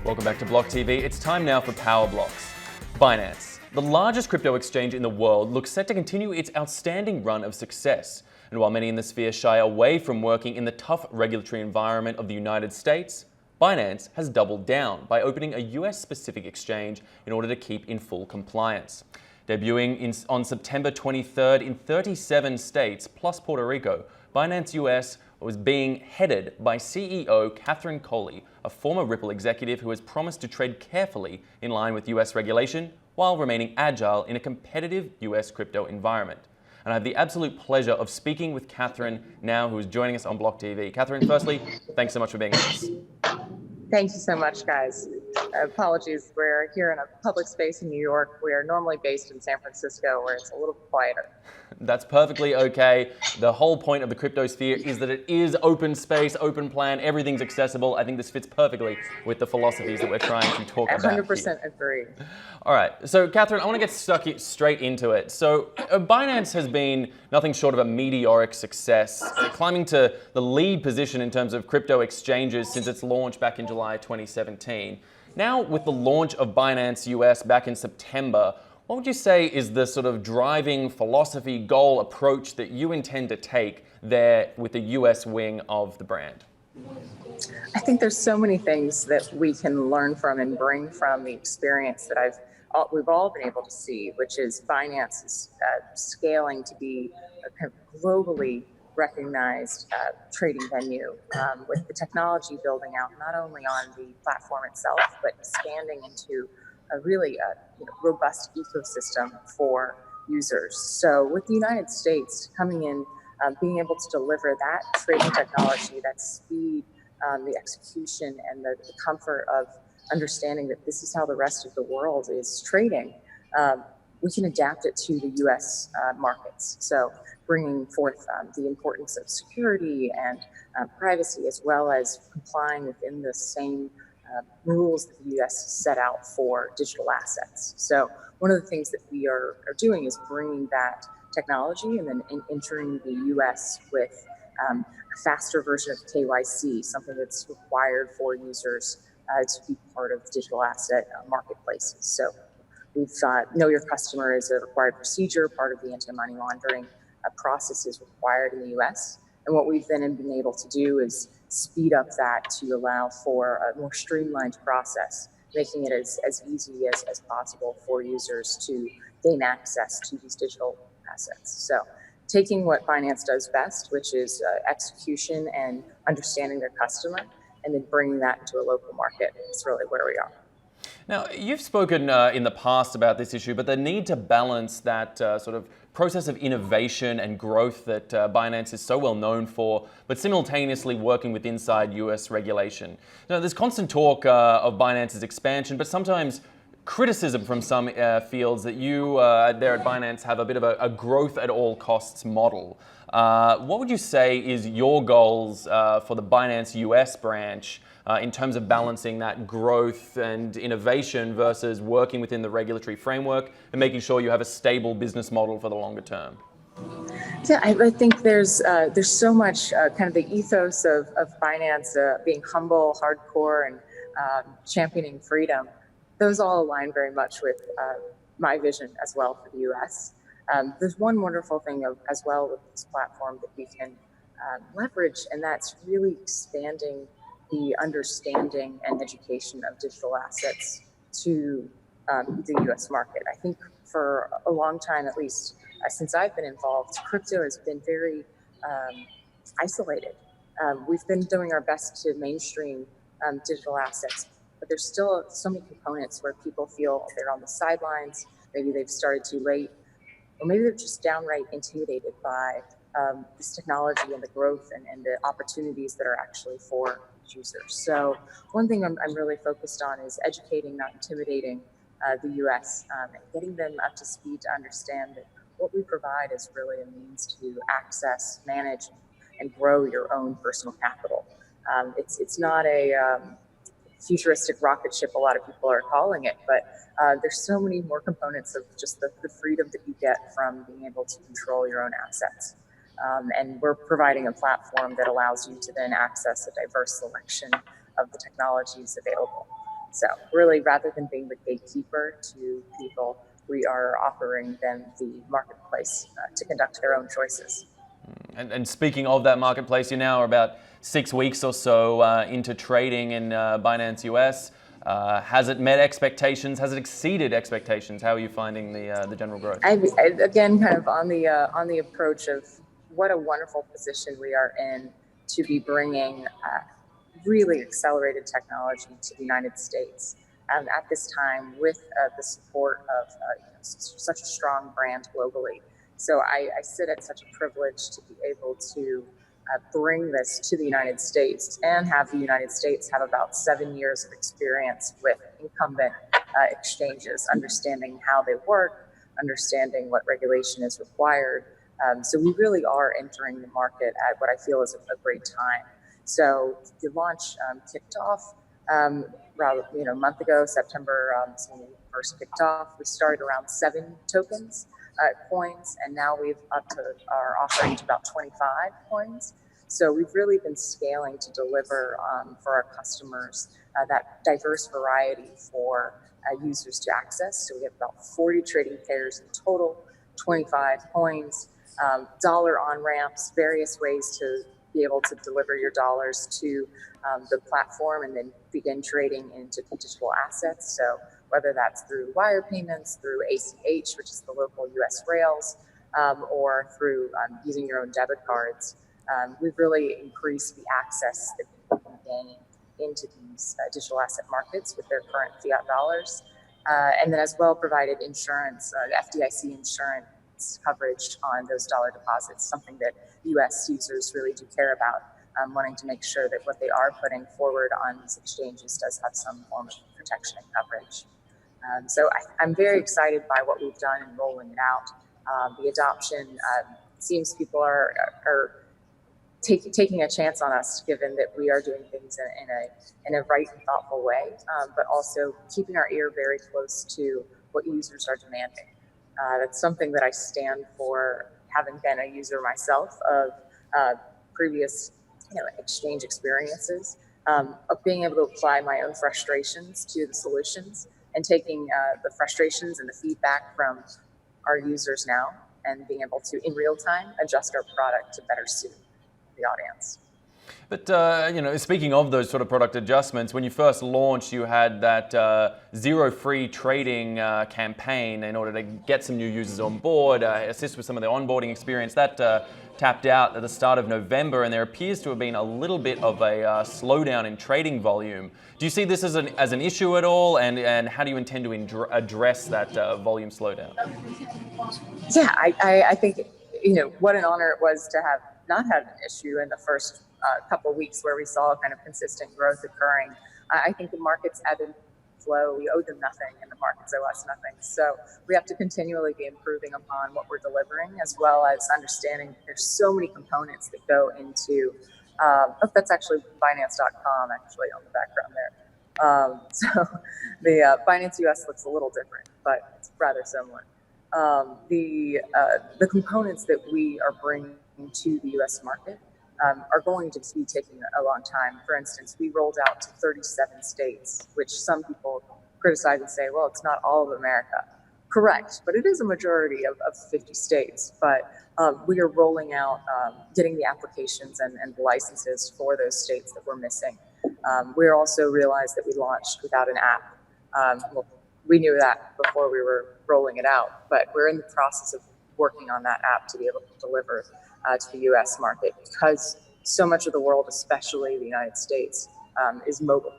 Welcome back to Block TV. It's time now for Power Blocks. Binance, the largest crypto exchange in the world, looks set to continue its outstanding run of success. And while many in the sphere shy away from working in the tough regulatory environment of the United States, Binance has doubled down by opening a US-specific exchange in order to keep in full compliance. Debuting on September 23rd in 37 states plus Puerto Rico, Binance US was being headed by CEO Catherine Coley, a former Ripple executive who has promised to tread carefully in line with US regulation while remaining agile in a competitive US crypto environment. And I have the absolute pleasure of speaking with Catherine now, who is joining us on Block TV. Catherine, firstly, thanks so much for being with us. Thank you so much, guys. Apologies, we're here in a public space in New York. We are normally based in San Francisco, where it's a little quieter. That's perfectly okay. The whole point of the crypto sphere is that it is open space, open plan, everything's accessible. I think this fits perfectly with the philosophies that we're trying to talk about 100% agree. All right, so Catherine, I want to get straight into it. So Binance has been nothing short of a meteoric success, climbing to the lead position in terms of crypto exchanges since its launch back in July 2017. Now, with the launch of Binance US back in September, what would you say is the sort of driving philosophy, goal, approach that you intend to take there with the US wing of the brand? I think there's so many things that we can learn from and bring from the experience that we've all been able to see, which is Binance is scaling to be a kind of globally recognized trading venue with the technology building out not only on the platform itself, but expanding into a really robust ecosystem for users. So with the United States coming in, being able to deliver that trading technology, that speed, the execution, and the comfort of understanding that this is how the rest of the world is trading, we can adapt it to the US markets. So bringing forth the importance of security and privacy, as well as complying within the same rules that the US set out for digital assets. So one of the things that we are doing is bringing that technology and then entering the US with a faster version of KYC, something that's required for users to be part of digital asset marketplaces. So we've know your customer is a required procedure, part of the anti-money laundering process is required in the US. And what we've then been able to do is speed up that to allow for a more streamlined process, making it as easy as possible for users to gain access to these digital assets. So taking what Binance does best, which is execution and understanding their customer, and then bringing that into a local market is really where we are. Now, you've spoken in the past about this issue, but the need to balance that sort of process of innovation and growth that Binance is so well known for, but simultaneously working with inside US regulation. Now, there's constant talk of Binance's expansion, but sometimes criticism from some fields that you there at Binance have a bit of a growth at all costs model. What would you say is your goals for the Binance US branch in terms of balancing that growth and innovation versus working within the regulatory framework and making sure you have a stable business model for the longer term? Yeah, I think there's so much kind of the ethos of Binance being humble, hardcore, and championing freedom. Those all align very much with my vision as well for the US. There's one wonderful thing as well with this platform that we can leverage, and that's really expanding the understanding and education of digital assets to the US market. I think for a long time, at least since I've been involved, crypto has been very isolated. We've been doing our best to mainstream digital assets, but there's still so many components where people feel they're on the sidelines, maybe they've started too late, or maybe they're just downright intimidated by this technology and the growth and the opportunities that are actually for users. So one thing I'm really focused on is educating, not intimidating the US, and getting them up to speed to understand that what we provide is really a means to access, manage, and grow your own personal capital. It's not a futuristic rocket ship, a lot of people are calling it, but there's so many more components of just the freedom that you get from being able to control your own assets. And we're providing a platform that allows you to then access a diverse selection of the technologies available. So really, rather than being the gatekeeper to people, we are offering them the marketplace to conduct their own choices. And speaking of that marketplace, you're now about 6 weeks or so into trading in Binance US. Has it met expectations? Has it exceeded expectations? How are you finding the general growth? Again, kind of on the approach of what a wonderful position we are in to be bringing really accelerated technology to the United States at this time with the support of such a strong brand globally. So I sit at such a privilege to be able to bring this to the United States and have the United States have about 7 years of experience with incumbent exchanges, understanding how they work, understanding what regulation is required. So we really are entering the market at what I feel is a great time. So the launch kicked off around a month ago, September, when we first kicked off. We started around 7 tokens, coins, and now we've up to our offering to about 25 coins. So we've really been scaling to deliver for our customers that diverse variety for users to access. So we have about 40 trading pairs in total, 25 coins, dollar on-ramps, various ways to be able to deliver your dollars to the platform and then begin trading into digital assets. So whether that's through wire payments, through ACH, which is the local US rails, or through using your own debit cards, we've really increased the access that people can gain into these digital asset markets with their current fiat dollars. And then as well provided insurance, FDIC insurance coverage on those dollar deposits, something that US users really do care about, wanting to make sure that what they are putting forward on these exchanges does have some form of protection and coverage. So I'm very excited by what we've done in rolling it out. The adoption seems people are taking a chance on us, given that we are doing things in a right and thoughtful way, but also keeping our ear very close to what users are demanding. That's something that I stand for, having been a user myself of previous exchange experiences, of being able to apply my own frustrations to the solutions and taking the frustrations and the feedback from our users now and being able to, in real time, adjust our product to better suit the audience. But, speaking of those sort of product adjustments, when you first launched, you had that zero free trading campaign in order to get some new users on board, assist with some of the onboarding experience. That tapped out at the start of November, and there appears to have been a little bit of a slowdown in trading volume. Do you see this as an issue at all, and how do you intend to address that volume slowdown? Yeah, I think, what an honor it was to have not had an issue in the first couple of weeks where we saw kind of consistent growth occurring. I think the markets ebb and flow. We owe them nothing, and the markets owe us nothing. So we have to continually be improving upon what we're delivering, as well as understanding there's so many components that go into. That's actually Binance.com actually on the background there. So the Binance US looks a little different, but it's rather similar. The components that we are bringing to the US market are going to be taking a long time. For instance, we rolled out to 37 states, which some people criticize and say, well, it's not all of America. Correct, but it is a majority of 50 states. But we are rolling out, getting the applications and the licenses for those states that we're missing. We also realized that we launched without an app. Well, we knew that before we were rolling it out, but we're in the process of working on that app to be able to deliver to the US market, because so much of the world, especially the United States, is mobile.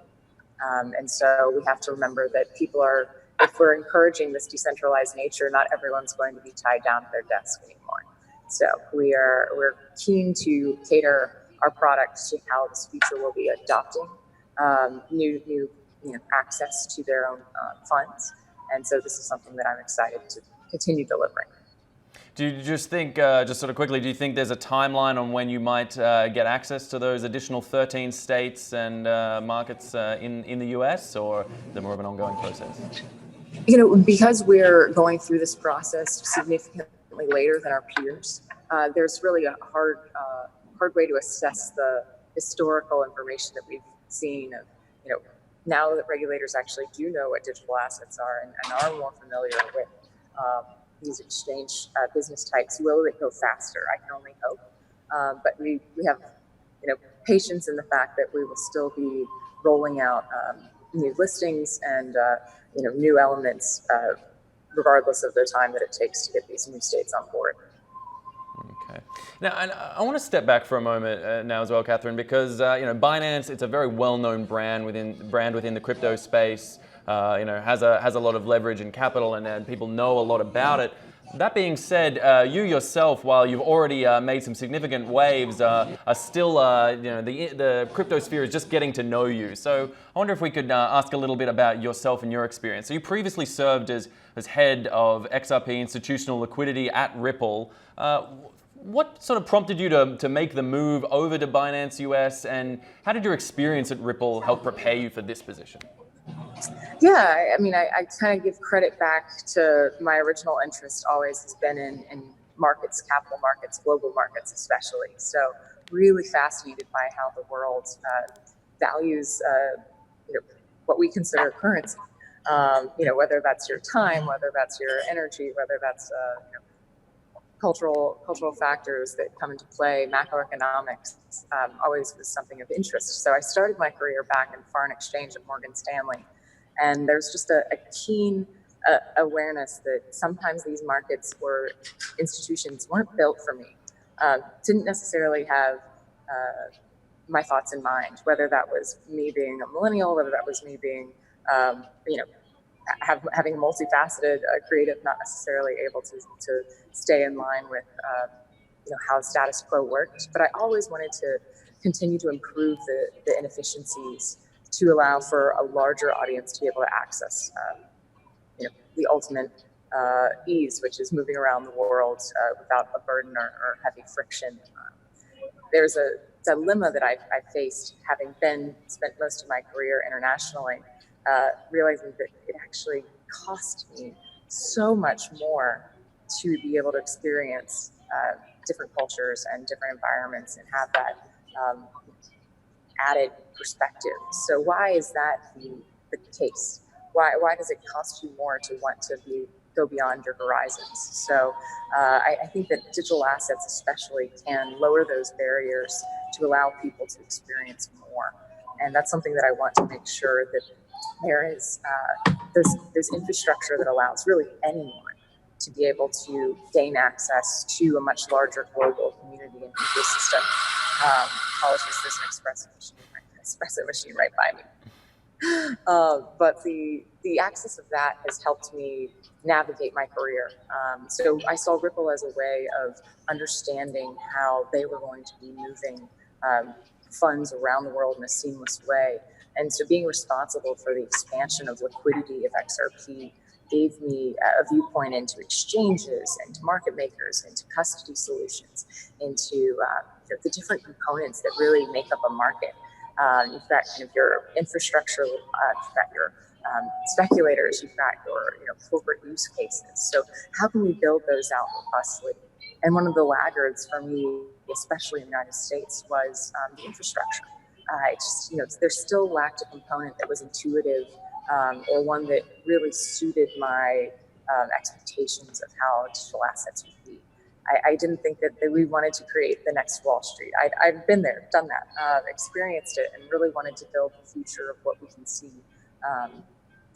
And so we have to remember that if we're encouraging this decentralized nature, not everyone's going to be tied down to their desk anymore. So we're keen to cater our products to how this future will be adopting new access to their own funds. And so this is something that I'm excited to continue delivering. Do you just think, just sort of quickly, do you think there's a timeline on when you might get access to those additional 13 states and markets in the US, or is it more of an ongoing process? Because we're going through this process significantly later than our peers, there's really a hard way to assess the historical information that we've seen of, now that regulators actually do know what digital assets are and are more familiar with these exchange business types, will it go faster? I can only hope. But we have, patience in the fact that we will still be rolling out new listings and new elements, regardless of the time that it takes to get these new states on board. Okay. Now, and I want to step back for a moment now as well, Catherine, because Binance, it's a very well-known brand within the crypto space. Has a lot of leverage and capital, and people know a lot about it. That being said, you yourself, while you've already made some significant waves, are still, the crypto sphere is just getting to know you. So I wonder if we could ask a little bit about yourself and your experience. So you previously served as head of XRP institutional liquidity at Ripple. What sort of prompted you to make the move over to Binance US, and how did your experience at Ripple help prepare you for this position? Yeah, I kind of give credit back to my original interest always has been in markets, capital markets, global markets especially. So really fascinated by how the world values what we consider currency. Whether that's your time, whether that's your energy, whether that's cultural factors that come into play, macroeconomics, always was something of interest. So I started my career back in foreign exchange at Morgan Stanley. And there's just a keen awareness that sometimes these markets or institutions weren't built for me. Didn't necessarily have my thoughts in mind, whether that was me being a millennial, whether that was me being, having a multifaceted creative, not necessarily able to stay in line with how status quo worked. But I always wanted to continue to improve the inefficiencies to allow for a larger audience to be able to access the ultimate ease, which is moving around the world without a burden or heavy friction. There's a dilemma that I faced, having spent most of my career internationally, realizing that it actually cost me so much more to be able to experience different cultures and different environments and have that added perspective. So why is that the case? Why does it cost you more to want to go beyond your horizons? So I think that digital assets especially can lower those barriers to allow people to experience more. And that's something that I want to make sure that there is there's infrastructure that allows really anyone to be able to gain access to a much larger global community and ecosystem. Apologies, there's an espresso machine right by me. But the access of that has helped me navigate my career. So I saw Ripple as a way of understanding how they were going to be moving funds around the world in a seamless way. And so being responsible for the expansion of liquidity of XRP gave me a viewpoint into exchanges, into market makers, into custody solutions, into the different components that really make up a market. You've got kind of your infrastructure, you've got your speculators, you've got your corporate use cases. So how can we build those out robustly? And one of the laggards for me, especially in the United States, was the infrastructure. There still lacked a component that was intuitive or one that really suited my expectations of how digital assets would be. I didn't think that we wanted to create the next Wall Street. I've been there, done that, experienced it, and really wanted to build the future of what we can see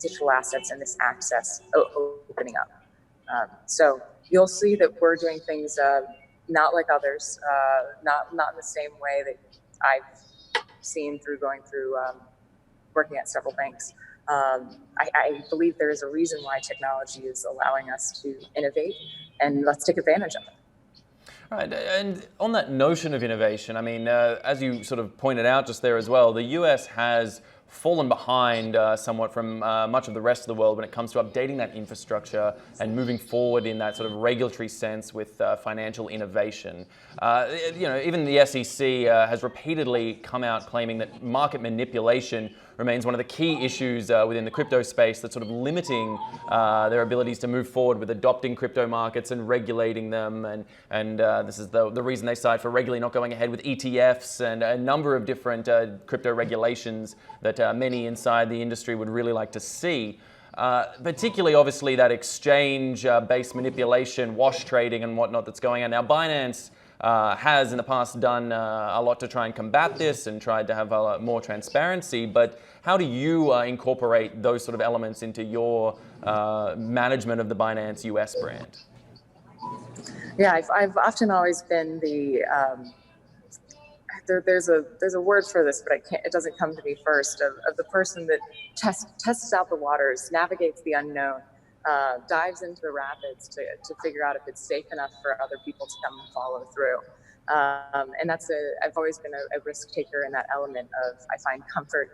digital assets and this access opening up. So you'll see that we're doing things not like others, not in the same way that I've seen going through working at several banks. I believe there is a reason why technology is allowing us to innovate, and let's take advantage of it. Right, and on that notion of innovation, I mean, as you sort of pointed out just there as well, the US has fallen behind somewhat from much of the rest of the world when it comes to updating that infrastructure and moving forward in that sort of regulatory sense with financial innovation. Even the SEC has repeatedly come out claiming that market manipulation remains one of the key issues within the crypto space that's sort of limiting their abilities to move forward with adopting crypto markets and regulating them. And this is the reason they cite for regularly not going ahead with ETFs and a number of different crypto regulations that many inside the industry would really like to see. Particularly, obviously, that exchange-based manipulation, wash trading and whatnot that's going on. Now, Binance has in the past done a lot to try and combat this and tried to have more transparency, but how do you incorporate those sort of elements into your management of the Binance US brand? Yeah, I've often always been the there's a word for this, but it doesn't come to me first, of the person that tests out the waters, navigates the unknown, dives into the rapids to figure out if it's safe enough for other people to come and follow through. And I've always been a risk taker in that element of, I find comfort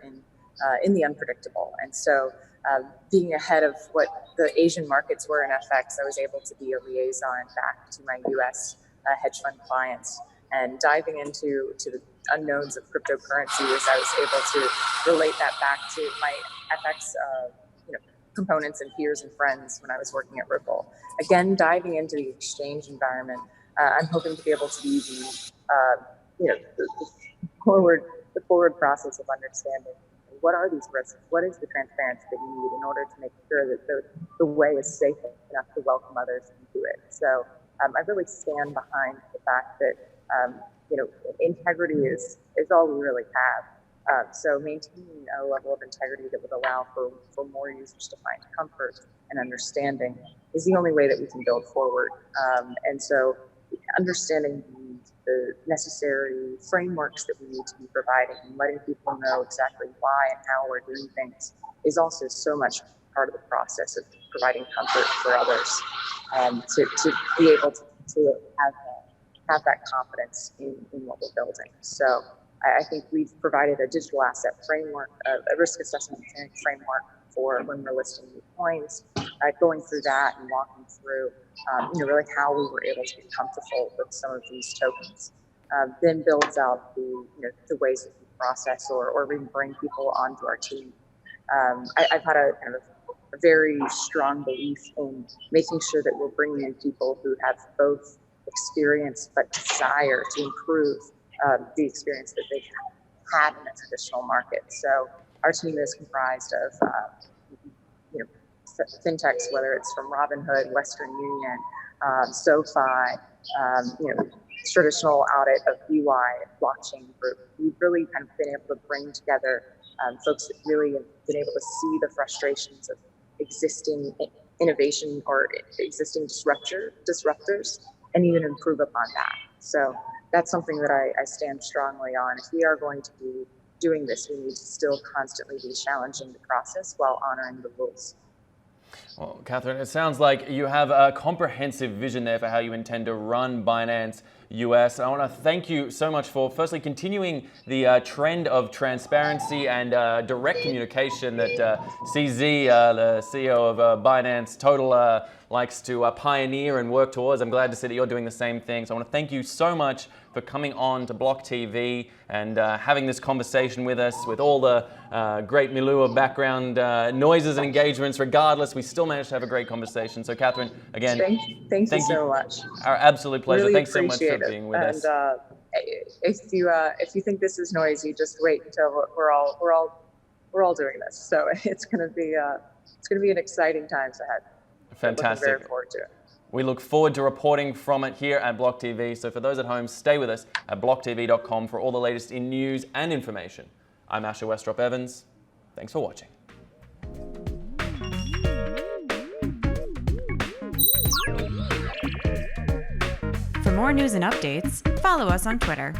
in the unpredictable. And so being ahead of what the Asian markets were in FX, I was able to be a liaison back to my US hedge fund clients, and diving into the unknowns of cryptocurrency, as I was able to relate that back to my FX components and peers and friends when I was working at Ripple. Again, diving into the exchange environment, I'm hoping to be able to be the forward process of understanding what are these risks, what is the transparency that you need in order to make sure that the way is safe enough to welcome others into it. So I really stand behind the fact that integrity is all we really have. So maintaining a level of integrity that would allow for more users to find comfort and understanding is the only way that we can build forward. And so understanding the necessary frameworks that we need to be providing and letting people know exactly why and how we're doing things is also so much part of the process of providing comfort for others, to be able to have that confidence in what we're building. So I think we've provided a digital asset framework, a risk assessment framework for when we're listing new coins, going through that and walking through, really how we were able to get comfortable with some of these tokens. Then builds out the ways that we process or we bring people onto our team. I've had a kind of a very strong belief in making sure that we're bringing in people who have both experience but desire to improve the experience that they've had in a traditional market. So our team is comprised of fintechs, whether it's from Robinhood, Western Union, SoFi, traditional audit of UI, blockchain group. We've really kind of been able to bring together folks that really have been able to see the frustrations of existing innovation or existing disruptors and even improve upon that. So that's something that I stand strongly on. If we are going to be doing this, we need to still constantly be challenging the process while honoring the rules. Well, Catherine, it sounds like you have a comprehensive vision there for how you intend to run Binance US. I want to thank you so much for firstly continuing the trend of transparency and direct communication that CZ, the CEO of Binance Total, likes to pioneer and work towards. I'm glad to see that you're doing the same thing. So I want to thank you so much for coming on to BLOCKTV and having this conversation with us with all the great milieu of background noises and engagements. Regardless, we still managed to have a great conversation. So Catherine, again, thank you so much. Our absolute pleasure. Really Thanks so much for being with us. If you think this is noisy, just wait until we're all doing this. So it's going to be an exciting times ahead. Fantastic. Looking very forward to it. We look forward to reporting from it here at BLOCKTV. So for those at home, stay with us at blocktv.com for all the latest in news and information. I'm westropp-evans. Thanks for watching. For more news and updates, follow us on Twitter